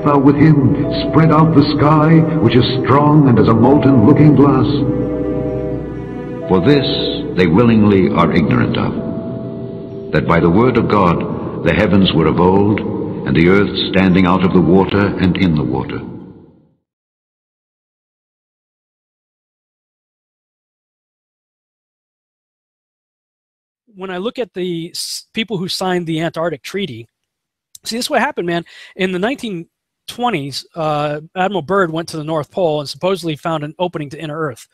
Shalt thou with him spread out the sky, which is strong and as a molten looking glass? For this they willingly are ignorant of, that by the word of God the heavens were of old, and the earth standing out of the water and in the water. When I look at the people who signed the Antarctic Treaty, see, this is what happened, man. In the 1920s, Admiral Byrd went to the North Pole and supposedly found an opening to inner Earth,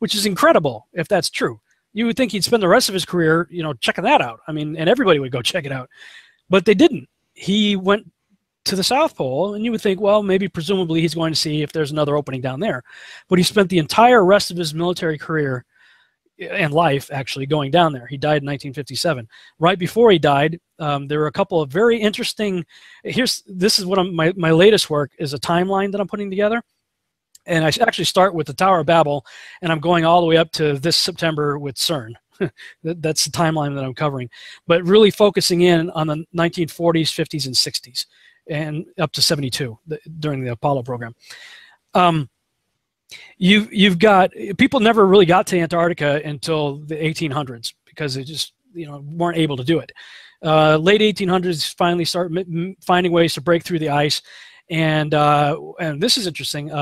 which is incredible if that's true. You would think he'd spend the rest of his career, you know, checking that out. I mean, and everybody would go check it out. But they didn't. He went to the South Pole, and you would think, well, maybe presumably he's going to see if there's another opening down there. But he spent the entire rest of his military career and life actually going down there. He died in 1957. Right before he died, there were a couple of very interesting, this is what my latest work is a timeline that I'm putting together. And I actually start with the Tower of Babel, and I'm going all the way up to this September with CERN. That's the timeline that I'm covering. But really focusing in on the 1940s, 50s, and 60s, and up to 72 during the Apollo program. You've got, people never really got to Antarctica until the 1800s because they just, you know, weren't able to do it. Late 1800s finally start finding ways to break through the ice, and this is interesting.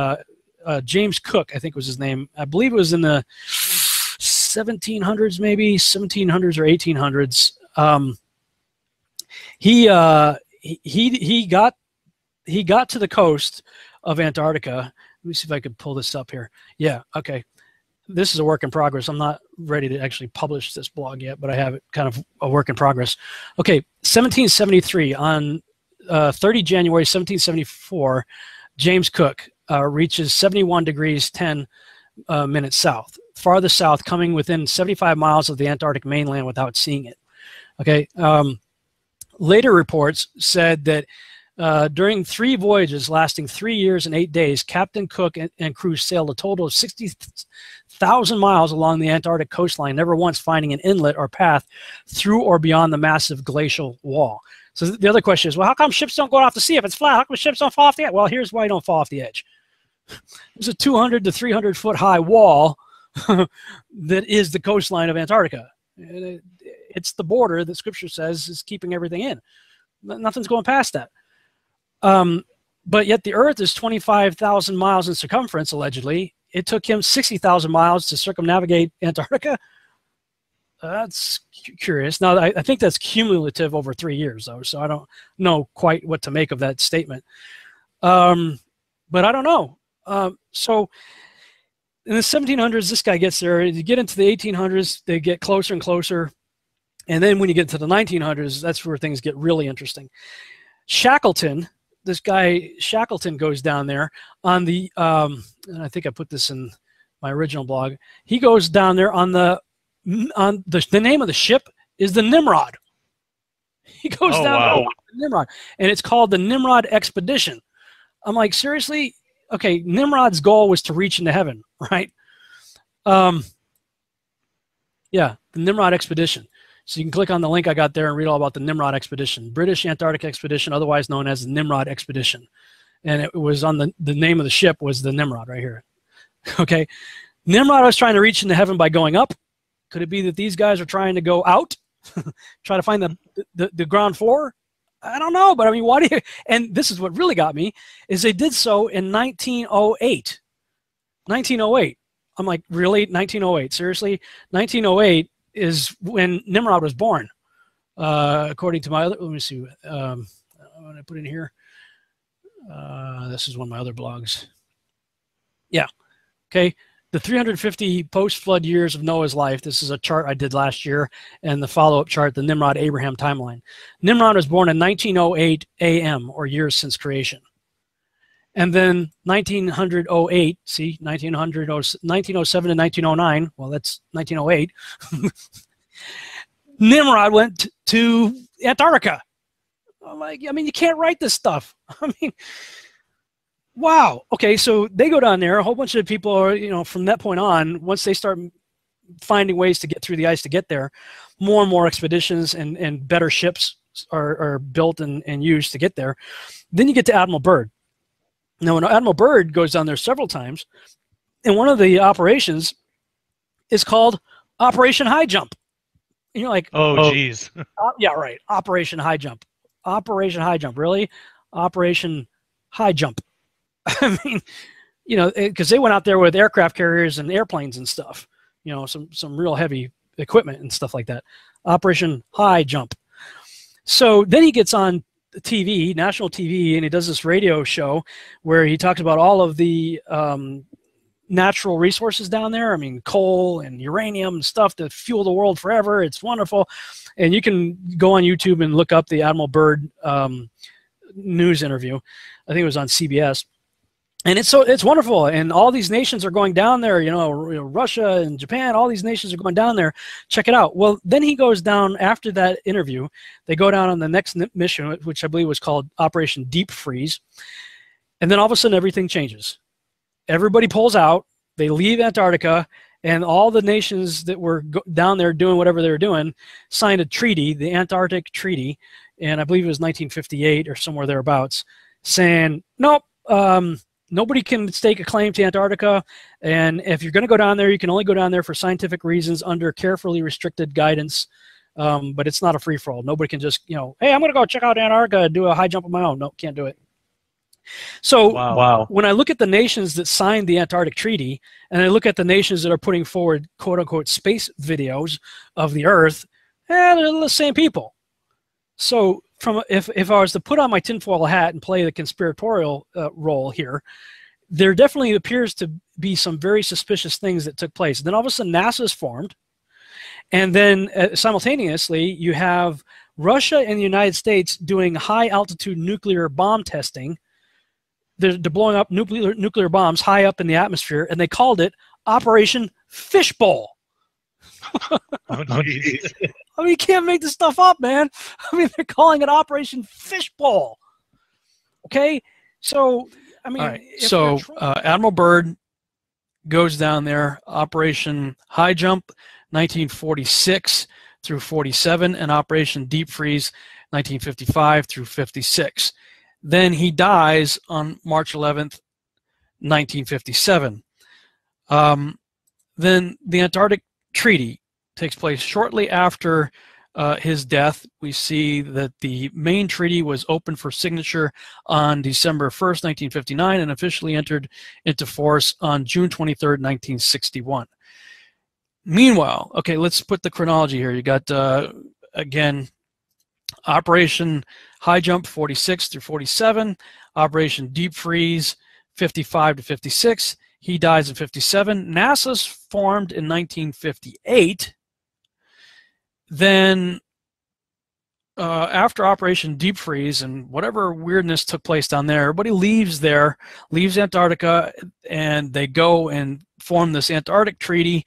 James Cook, I think was his name. I believe it was in the 1700s, maybe 1700s or 1800s. He got to the coast of Antarctica. Let me see if I could pull this up here. Yeah, okay. This is a work in progress. I'm not ready to actually publish this blog yet, but I have it kind of a work in progress. Okay, 1773, on 30 January 1774, James Cook reaches 71 degrees 10 minutes south, farthest south, coming within 75 miles of the Antarctic mainland without seeing it. Okay. Later reports said that during 3 voyages lasting 3 years and 8 days, Captain Cook and crew sailed a total of 60,000 miles along the Antarctic coastline, never once finding an inlet or path through or beyond the massive glacial wall. So the other question is, well, how come ships don't go off the sea if it's flat? How come ships don't fall off the edge? Well, here's why you don't fall off the edge. There's a 200 to 300 foot high wall that is the coastline of Antarctica. It's the border that Scripture says is keeping everything in. Nothing's going past that. But yet the Earth is 25,000 miles in circumference, allegedly. It took him 60,000 miles to circumnavigate Antarctica. That's curious. Now, I think that's cumulative over 3 years, though, so I don't know quite what to make of that statement. But I don't know. So in the 1700s, this guy gets there. You get into the 1800s, they get closer and closer. And then when you get to the 1900s, that's where things get really interesting. Shackleton, this guy Shackleton, goes down there on the, and I think I put this in my original blog. He goes down there on the name of the ship is the Nimrod. He goes down there on the Nimrod, and it's called the Nimrod Expedition. I'm like, seriously? Okay, Nimrod's goal was to reach into heaven, right? Yeah, the Nimrod Expedition. So you can click on the link I got there and read all about the Nimrod Expedition, British Antarctic Expedition, otherwise known as the Nimrod Expedition. And it was on the name of the ship was the Nimrod right here. Okay, Nimrod was trying to reach into heaven by going up. Could it be that these guys are trying to go out, try to find the ground floor? I don't know, but I mean, why do you? And this is what really got me is they did so in 1908. 1908. I'm like, really? 1908? Seriously? 1908 is when Nimrod was born, according to my other. Let me see. What I put in here. This is one of my other blogs. Yeah. Okay. The 350 post-flood years of Noah's life. This is a chart I did last year, and the follow-up chart, the Nimrod-Abraham timeline. Nimrod was born in 1908 AM, or years since creation. And then 1908, see, 1907 to 1909, well, that's 1908. Nimrod went to Antarctica. I'm like, I mean, you can't write this stuff. I mean, wow. Okay, so they go down there. A whole bunch of people are, you know, from that point on, once they start finding ways to get through the ice to get there, more and more expeditions and better ships are built and used to get there. Then you get to Admiral Byrd. Now, when Admiral Byrd goes down there several times, and one of the operations is called Operation High Jump. And you're like, oh, geez. Yeah, right. Operation High Jump. Operation High Jump. Really? Operation High Jump. I mean, you know, because they went out there with aircraft carriers and airplanes and stuff. You know, some real heavy equipment and stuff like that. Operation High Jump. So then he gets on TV, national TV, and he does this radio show where he talks about all of the natural resources down there. I mean, coal and uranium and stuff to fuel the world forever. It's wonderful. And you can go on YouTube and look up the Admiral Byrd news interview. I think it was on CBS. And it's wonderful. And all these nations are going down there, you know, Russia and Japan, all these nations are going down there. Check it out. Well, then he goes down after that interview. They go down on the next mission, which I believe was called Operation Deep Freeze. And then all of a sudden everything changes. Everybody pulls out. They leave Antarctica. And all the nations that were down there doing whatever they were doing signed a treaty, the Antarctic Treaty. And I believe it was 1958 or somewhere thereabouts, saying, nope, nobody can stake a claim to Antarctica, and if you're going to go down there, you can only go down there for scientific reasons under carefully restricted guidance, but it's not a free-for-all. Nobody can just, you know, hey, I'm going to go check out Antarctica and do a high jump on my own. No, can't do it. So when I look at the nations that signed the Antarctic Treaty, and I look at the nations that are putting forward quote-unquote space videos of the Earth, they're the same people. So if I was to put on my tinfoil hat and play the conspiratorial role here, there definitely appears to be some very suspicious things that took place. Then all of a sudden NASA is formed, and then simultaneously you have Russia and the United States doing high altitude nuclear bomb testing. They're blowing up nuclear bombs high up in the atmosphere, and they called it Operation Fishbowl. Oh, geez. I mean, you can't make this stuff up, man. I mean, they're calling it Operation Fishbowl. Okay? So, I mean... All right. So, Admiral Byrd goes down there, Operation High Jump, 1946 through 47, and Operation Deep Freeze, 1955 through 56. Then he dies on March 11th, 1957. Then the Antarctic Treaty takes place shortly after his death. We see that the main treaty was open for signature on December 1st, 1959, and officially entered into force on June 23rd, 1961. Meanwhile, okay, let's put the chronology here. You got, again, Operation High Jump 46 through 47, Operation Deep Freeze 55 to 56. He dies in 57. NASA's formed in 1958. Then after Operation Deep Freeze and whatever weirdness took place down there, everybody leaves there, leaves Antarctica, and they go and form this Antarctic Treaty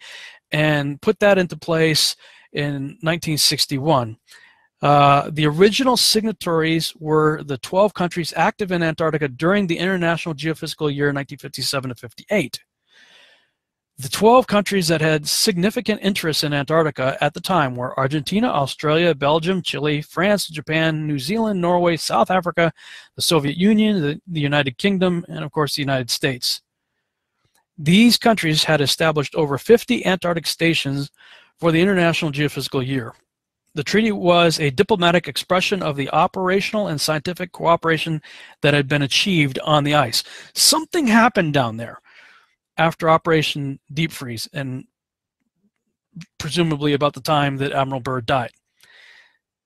and put that into place in 1961. The original signatories were the 12 countries active in Antarctica during the International Geophysical Year 1957 to 58. The 12 countries that had significant interest in Antarctica at the time were Argentina, Australia, Belgium, Chile, France, Japan, New Zealand, Norway, South Africa, the Soviet Union, the United Kingdom, and of course the United States. These countries had established over 50 Antarctic stations for the International Geophysical Year. The treaty was a diplomatic expression of the operational and scientific cooperation that had been achieved on the ice. Something happened down there after Operation Deep Freeze, and presumably about the time that Admiral Byrd died.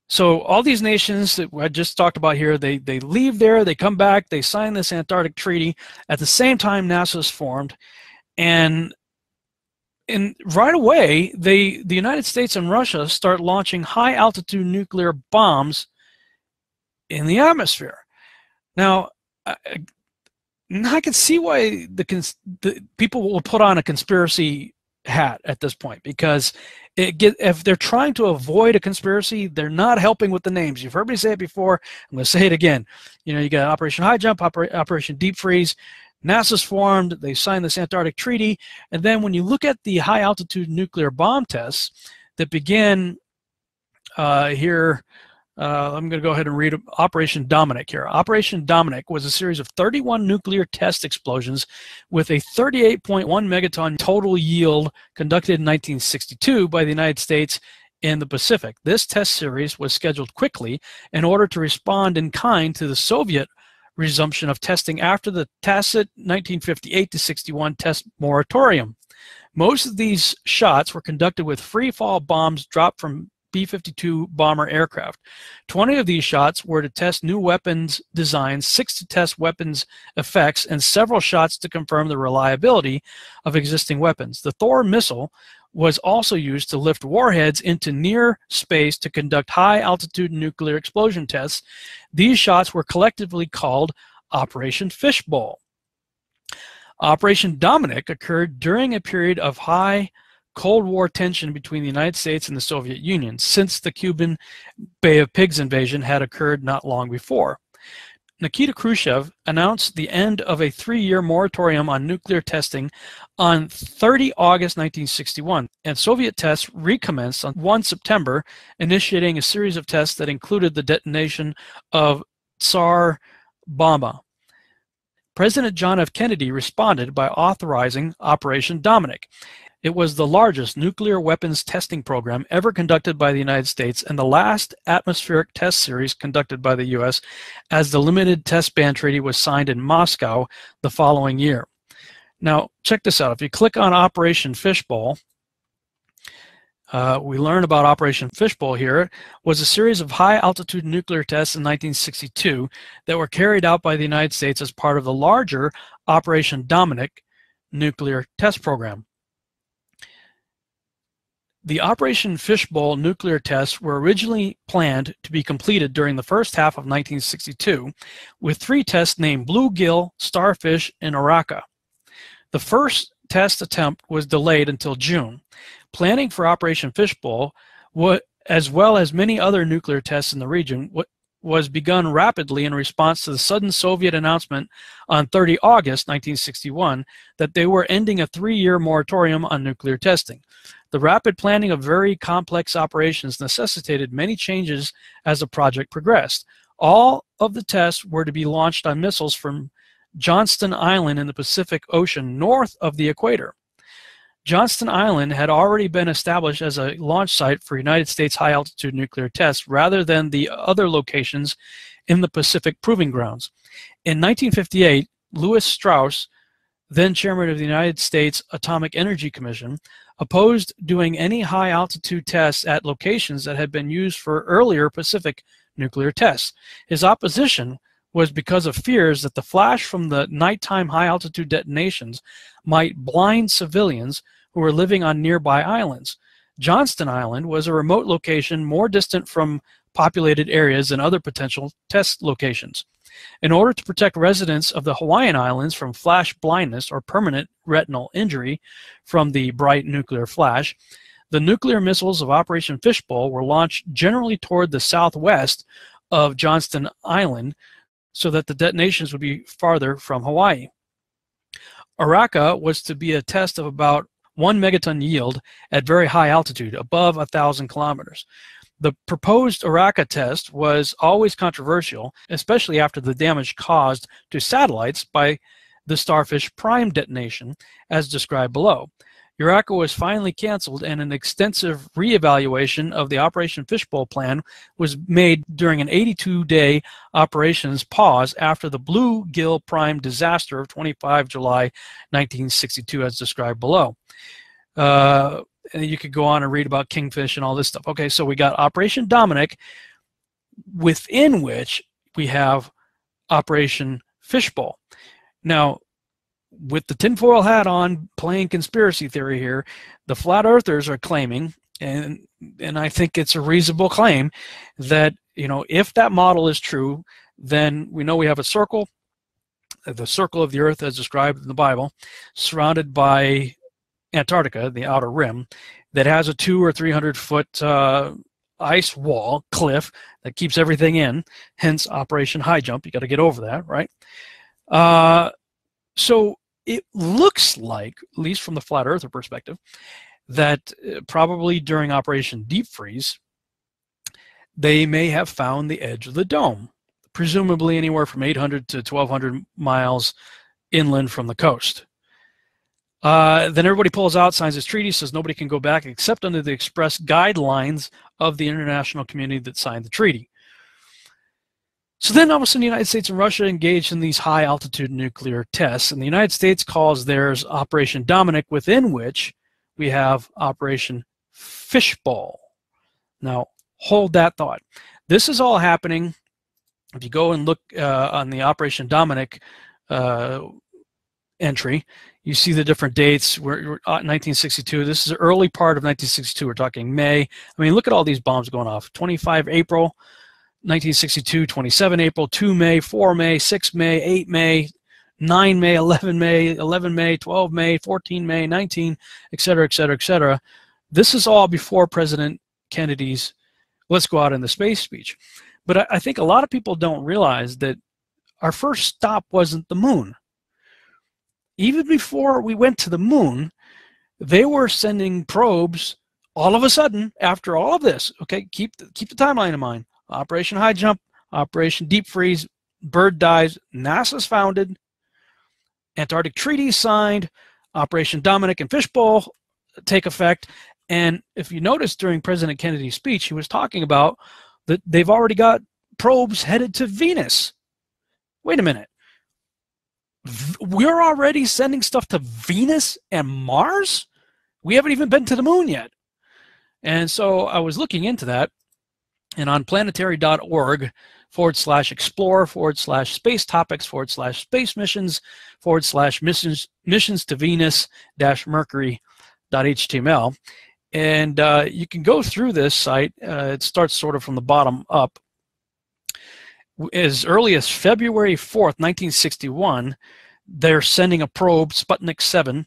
So all these nations that I just talked about here, they leave there, they come back, they sign this Antarctic Treaty. At the same time, NASA's formed, and right away, the United States and Russia start launching high-altitude nuclear bombs in the atmosphere. Now, I can see why the people will put on a conspiracy hat at this point, because if they're trying to avoid a conspiracy, they're not helping with the names. You've heard me say it before. I'm going to say it again. You know, you got Operation High Jump, Operation Deep Freeze. NASA's formed, they signed this Antarctic Treaty, and then when you look at the high-altitude nuclear bomb tests that began here I'm going to go ahead and read Operation Dominic here. Operation Dominic was a series of 31 nuclear test explosions with a 38.1 megaton total yield conducted in 1962 by the United States in the Pacific. This test series was scheduled quickly in order to respond in kind to the Soviet resumption of testing after the tacit 1958-61 test moratorium. Most of these shots were conducted with free-fall bombs dropped from B-52 bomber aircraft. 20 of these shots were to test new weapons designs, 6 to test weapons effects, and several shots to confirm the reliability of existing weapons. The Thor missile was also used to lift warheads into near space to conduct high-altitude nuclear explosion tests. These shots were collectively called Operation Fishbowl. Operation Dominic occurred during a period of high Cold War tension between the United States and the Soviet Union, since the Cuban Bay of Pigs invasion had occurred not long before. Nikita Khrushchev announced the end of a 3-year moratorium on nuclear testing on 30 August 1961, and Soviet tests recommenced on 1 September, initiating a series of tests that included the detonation of Tsar Bomba. President John F. Kennedy responded by authorizing Operation Dominic. It was the largest nuclear weapons testing program ever conducted by the United States and the last atmospheric test series conducted by the U.S., as the Limited Test Ban Treaty was signed in Moscow the following year. Now, check this out. If you click on Operation Fishbowl, we learn about Operation Fishbowl here. It was a series of high-altitude nuclear tests in 1962 that were carried out by the United States as part of the larger Operation Dominic nuclear test program. The Operation Fishbowl nuclear tests were originally planned to be completed during the first half of 1962, with 3 tests named Bluegill, Starfish, and Orca. The first test attempt was delayed until June. Planning for Operation Fishbowl, as well as many other nuclear tests in the region, was begun rapidly in response to the sudden Soviet announcement on 30 August 1961 that they were ending a 3-year moratorium on nuclear testing. The rapid planning of very complex operations necessitated many changes as the project progressed. All of the tests were to be launched on missiles from Johnston Island in the Pacific Ocean north of the equator. Johnston Island had already been established as a launch site for United States high-altitude nuclear tests rather than the other locations in the Pacific Proving Grounds. In 1958, Lewis Strauss, then chairman of the United States Atomic Energy Commission, opposed doing any high-altitude tests at locations that had been used for earlier Pacific nuclear tests. His opposition was because of fears that the flash from the nighttime high-altitude detonations might blind civilians who were living on nearby islands. Johnston Island was a remote location more distant from populated areas than other potential test locations. In order to protect residents of the Hawaiian Islands from flash blindness or permanent retinal injury from the bright nuclear flash, the nuclear missiles of Operation Fishbowl were launched generally toward the southwest of Johnston Island so that the detonations would be farther from Hawaii. Orca was to be a test of about 1 megaton yield at very high altitude, above 1,000 kilometers. The proposed Orca test was always controversial, especially after the damage caused to satellites by the Starfish Prime detonation, as described below. Orca was finally canceled, and an extensive reevaluation of the Operation Fishbowl plan was made during an 82-day operations pause after the Bluegill Prime disaster of 25 July 1962, as described below. And you could go on and read about Kingfish and all this stuff. Okay, so we got Operation Dominic, within which we have Operation Fishbowl. Now, with the tinfoil hat on, playing conspiracy theory here, the flat earthers are claiming, and I think it's a reasonable claim, that, you know, if that model is true, then we know we have a circle, the circle of the earth as described in the Bible, surrounded by Antarctica, the outer rim, that has a 200 or 300 foot ice wall, cliff, that keeps everything in, hence Operation High Jump. You got to get over that, right? So it looks like, at least from the flat earther perspective, that probably during Operation Deep Freeze, they may have found the edge of the dome, presumably anywhere from 800 to 1,200 miles inland from the coast. Then everybody pulls out, signs this treaty, says nobody can go back except under the express guidelines of the international community that signed the treaty. So then all of a sudden the United States and Russia engaged in these high altitude nuclear tests, and the United States calls theirs Operation Dominic, within which we have Operation Fishbowl. Now hold that thought. This is all happening. If you go and look on the Operation Dominic entry, you see the different dates. We're 1962. This is the early part of 1962. We're talking May. I mean, look at all these bombs going off. 25 April, 1962, 27 April, 2 May, 4 May, 6 May, 8 May, 9 May, 11 May, 11 May, 12 May, 14 May, 19, et cetera, et cetera, et cetera. This is all before President Kennedy's "let's go out in the space" speech. But I think a lot of people don't realize that our first stop wasn't the moon. Even before we went to the moon, they were sending probes all of a sudden after all of this. Okay, keep the timeline in mind. Operation High Jump, Operation Deep Freeze, Byrd dies, NASA's founded, Antarctic Treaty signed, Operation Dominic and Fishbowl take effect. And if you notice during President Kennedy's speech, he was talking about that they've already got probes headed to Venus. Wait a minute. We're already sending stuff to Venus and Mars? We haven't even been to the moon yet. And so I was looking into that, and on planetary.org/explore/space topics/space missions to Venus-Mercury.html, and you can go through this site. It starts sort of from the bottom up. As early as February 4th, 1961, they're sending a probe, Sputnik 7.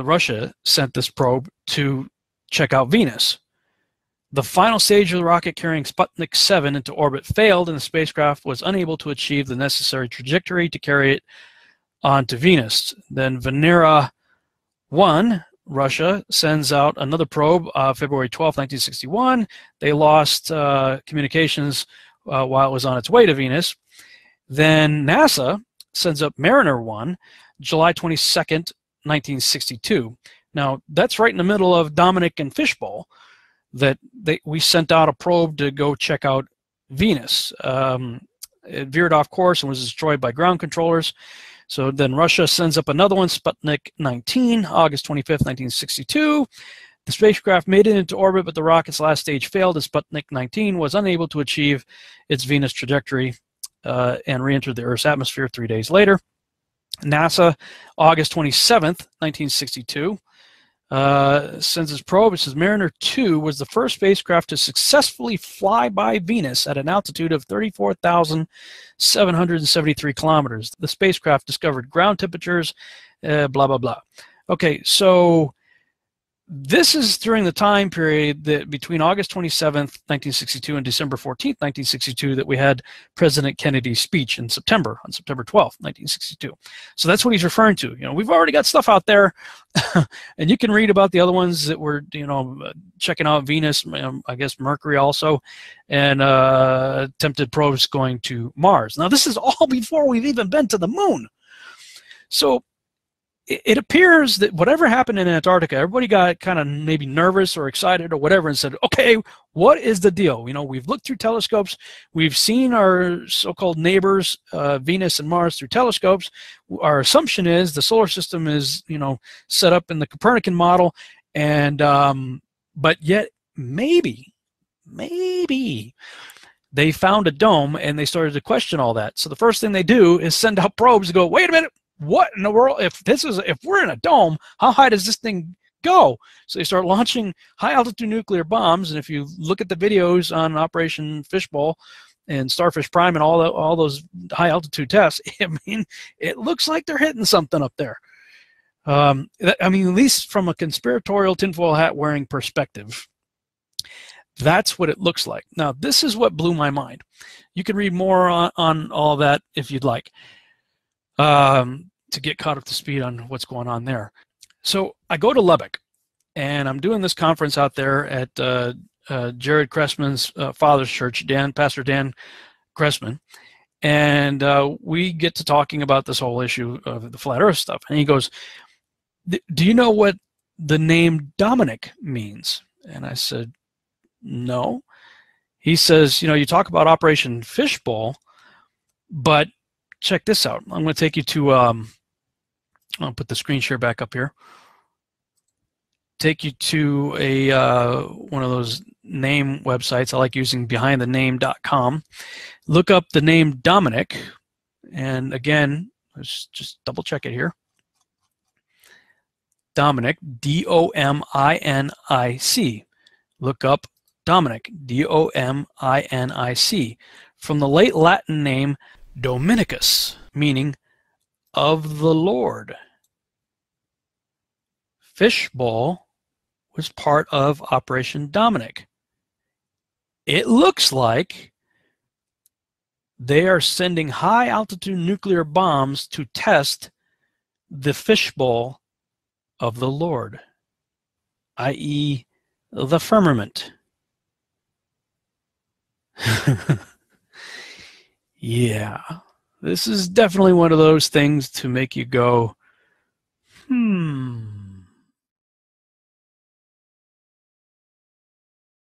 Russia sent this probe to check out Venus. The final stage of the rocket carrying Sputnik 7 into orbit failed, and the spacecraft was unable to achieve the necessary trajectory to carry it onto Venus. Then Venera 1, Russia, sends out another probe, February 12, 1961. They lost communications while it was on its way to Venus. Then NASA sends up Mariner 1, July 22nd, 1962. Now, that's right in the middle of Dominic and Fishbowl, that we sent out a probe to go check out Venus. It veered off course and was destroyed by ground controllers. So then Russia sends up another one, Sputnik 19, August 25th, 1962. The spacecraft made it into orbit, but the rocket's last stage failed, and Sputnik 19 was unable to achieve its Venus trajectory and re-entered the Earth's atmosphere 3 days later. NASA, August 27th, 1962, sends its probe. It says Mariner 2 was the first spacecraft to successfully fly by Venus at an altitude of 34,773 kilometers. The spacecraft discovered ground temperatures, blah, blah, blah. Okay, so this is during the time period that between August 27th, 1962 and December 14th, 1962 that we had President Kennedy's speech in September, on September 12th, 1962. So that's what he's referring to. You know, we've already got stuff out there, and you can read about the other ones that were, you know, checking out Venus, I guess Mercury also, and attempted probes going to Mars. Now, this is all before we've even been to the moon. So it appears that whatever happened in Antarctica, everybody got kind of maybe nervous or excited or whatever and said, okay, what is the deal? You know, we've looked through telescopes. We've seen our so-called neighbors, Venus and Mars, through telescopes. Our assumption is the solar system is, you know, set up in the Copernican model. And, but yet maybe they found a dome and they started to question all that. So the first thing they do is send out probes to go, wait a minute. What in the world? If we're in a dome, how high does this thing go? So they start launching high altitude nuclear bombs, and if you look at the videos on Operation Fishbowl and Starfish Prime and all those high altitude tests, I mean, it looks like they're hitting something up there. I mean, at least from a conspiratorial tinfoil hat wearing perspective, that's what it looks like. Now, this is what blew my mind. You can read more on all that if you'd like. To get caught up to speed on what's going on there. So I go to Lubbock, and I'm doing this conference out there at Jared Cressman's father's church, Pastor Dan Cressman, and we get to talking about this whole issue of the flat Earth stuff. And he goes, "Do you know what the name Dominic means?" And I said, "No." He says, "You know, you talk about Operation Fishbowl, but check this out. I'm going to take you to, I'll put the screen share back up here. Take you to a one of those name websites. I like using behindthename.com. Look up the name Dominic, and again, let's just double check it here. Dominic, D-O-M-I-N-I-C. Look up Dominic, D-O-M-I-N-I-C, from the late Latin name Dominicus, meaning of the Lord. Fishbowl was part of Operation Dominic. It looks like they are sending high-altitude nuclear bombs to test the fishbowl of the Lord, i.e. the firmament. Yeah, this is definitely one of those things to make you go,